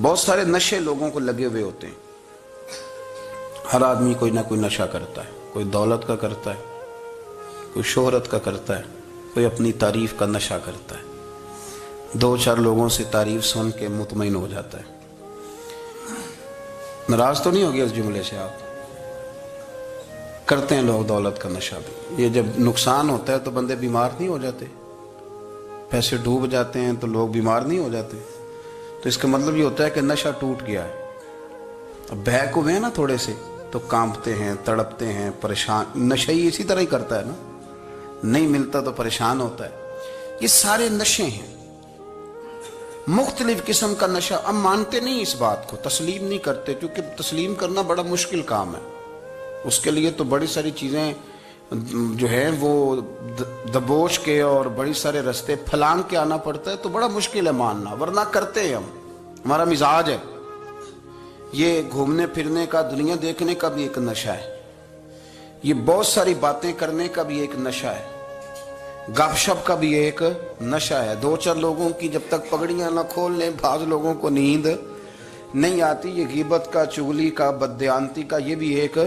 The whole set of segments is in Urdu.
بہت سارے نشے لوگوں کو لگے ہوئے ہوتے ہیں. ہر آدمی کوئی نہ کوئی نشہ کرتا ہے. کوئی دولت کا کرتا ہے, کوئی شہرت کا کرتا ہے, کوئی اپنی تعریف کا نشہ کرتا ہے. دو چار لوگوں سے تعریف سن کے مطمئن ہو جاتا ہے. ناراض تو نہیں ہو گیا اس جملے سے آپ؟ کرتے ہیں لوگ دولت کا نشہ بھی. یہ جب نقصان ہوتا ہے تو بندے بیمار نہیں ہو جاتے؟ پیسے ڈوب جاتے ہیں تو لوگ بیمار نہیں ہو جاتے؟ تو اس کا مطلب یہ ہوتا ہے کہ نشہ ٹوٹ گیا ہے. اب بہک ہوئے ہیں نا تھوڑے سے تو کانپتے ہیں, تڑپتے ہیں, پریشان. نشہ ہی اسی طرح ہی کرتا ہے نا, نہیں ملتا تو پریشان ہوتا ہے. یہ سارے نشے ہیں, مختلف قسم کا نشہ. اب مانتے نہیں اس بات کو, تسلیم نہیں کرتے, کیونکہ تسلیم کرنا بڑا مشکل کام ہے. اس کے لیے تو بڑی ساری چیزیں جو ہیں وہ دبوچ کے اور بڑی سارے رستے پھلانگ کے آنا پڑتا ہے. تو بڑا مشکل ہے ماننا, ورنہ کرتے ہیں ہم. ہمارا مزاج ہے. یہ گھومنے پھرنے کا, دنیا دیکھنے کا بھی ایک نشہ ہے. یہ بہت ساری باتیں کرنے کا بھی ایک نشہ ہے. گپ شپ کا بھی ایک نشہ ہے. دو چار لوگوں کی جب تک پگڑیاں نہ کھول لیں, بعض لوگوں کو نیند نہیں آتی. یہ غیبت کا, چغلی کا, بددیانتی کا, یہ بھی ایک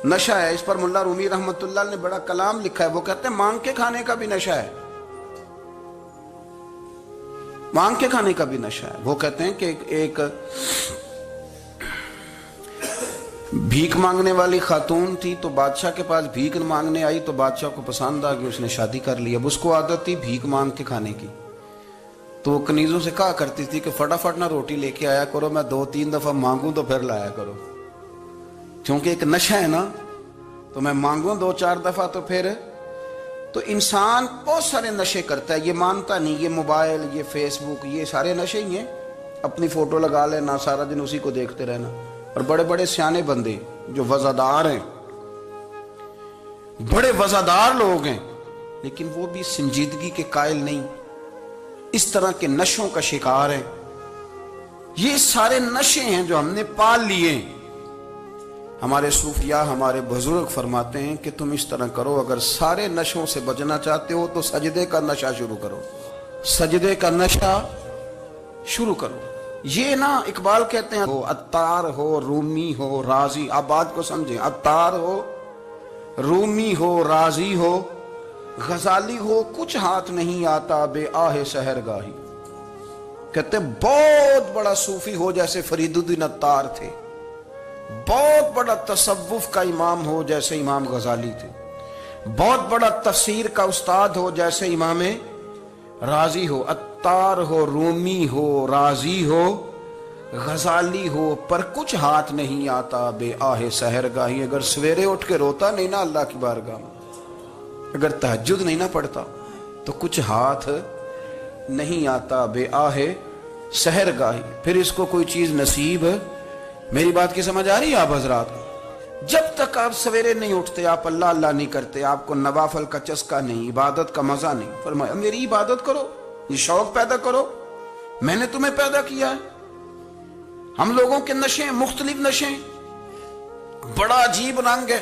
نشہ ہے. اس پر ملا رومی رحمت اللہ نے بڑا کلام لکھا ہے. وہ کہتے ہیں مانگ کے کھانے کا بھی نشہ ہے. مانگ کے کھانے کا بھی نشہ ہے. وہ کہتے ہیں کہ ایک بھیک مانگنے والی خاتون تھی, تو بادشاہ کے پاس بھیک مانگنے آئی, تو بادشاہ کو پسند آ گئی, اس نے شادی کر لی. اب اس کو عادت تھی بھیک مانگ کے کھانے کی, تو وہ کنیزوں سے کہا کرتی تھی کہ فٹافٹ نہ روٹی لے کے آیا کرو, میں 2-3 دفعہ مانگوں تو پھر لایا کرو. کیونکہ ایک نشہ ہے نا, تو میں مانگوں 2-4 دفعہ تو پھر. تو انسان بہت سارے نشے کرتا ہے, یہ مانتا نہیں. یہ موبائل, یہ فیس بک, یہ سارے نشے ہی ہیں. اپنی فوٹو لگا لینا, سارا دن اسی کو دیکھتے رہنا. اور بڑے بڑے سیانے بندے جو وزادار ہیں, بڑے وزادار لوگ ہیں, لیکن وہ بھی سنجیدگی کے قائل نہیں, اس طرح کے نشوں کا شکار ہیں. یہ سارے نشے ہیں جو ہم نے پال لیے. ہمارے صوفیاء, ہمارے بزرگ فرماتے ہیں کہ تم اس طرح کرو, اگر سارے نشوں سے بچنا چاہتے ہو تو سجدے کا نشہ شروع کرو. سجدے کا نشہ شروع کرو. یہ نا اقبال کہتے ہیں, ہو عطار ہو, رومی ہو, رازی. آپ بات کو سمجھیں, عطار ہو, رومی ہو, رازی ہو, غزالی ہو, کچھ ہاتھ نہیں آتا بے آہ سحر گاہی. کہتے ہیں بہت بڑا صوفی ہو جیسے فرید الدین عطار تھے, بہت بڑا تصوف کا امام ہو جیسے امام غزالی تھے, بہت بڑا تفسیر کا استاد ہو جیسے امام رازی ہو. عطار ہو, رومی ہو, رازی ہو, غزالی ہو, پر کچھ ہاتھ نہیں آتا بے آہ سحر گاہی. اگر سویرے اٹھ کے روتا نہیں نا اللہ کی بارگاہ میں, اگر تہجد نہیں نہ پڑھتا, تو کچھ ہاتھ نہیں آتا بے آہ سحر گاہی. پھر اس کو کوئی چیز نصیب. میری بات کی سمجھ آ رہی ہے آپ حضرات؟ جب تک آپ سویرے نہیں اٹھتے, آپ اللہ اللہ نہیں کرتے, آپ کو نوافل کا چسکا نہیں, عبادت کا مزہ نہیں. فرمایا میری عبادت کرو, یہ شوق پیدا کرو, میں نے تمہیں پیدا کیا ہے. ہم لوگوں کے نشے, مختلف نشے, بڑا عجیب رنگ ہے.